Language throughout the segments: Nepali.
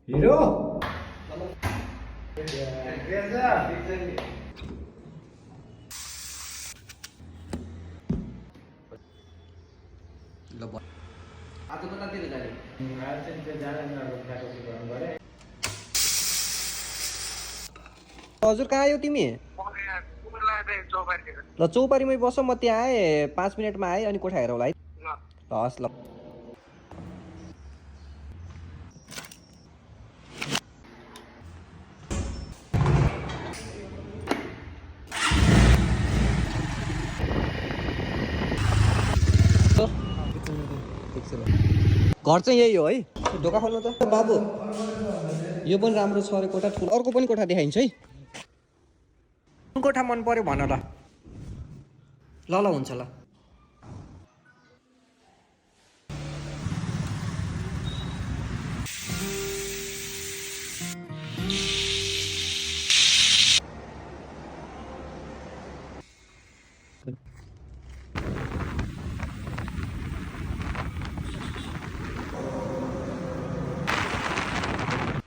हिरो हजुर कहाँ आयो तिमी? ल चौपारीमै बस, म त्यहाँ आएँ 5 मिनटमा आएँ अनि कोठा हेरौँला है। ल हस् ल। घर चाहिँ यही हो है। ढोका खोल्नु त बाबु। यो पनि राम्रो छ अरे कोठा, ठुलो। अर्को पनि कोठा देखाइन्छ है। कुन कोठा मन पर्यो भन ल। ल ल हुन्छ ल।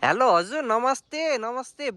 हेलो हजुर, नमस्ते नमस्ते।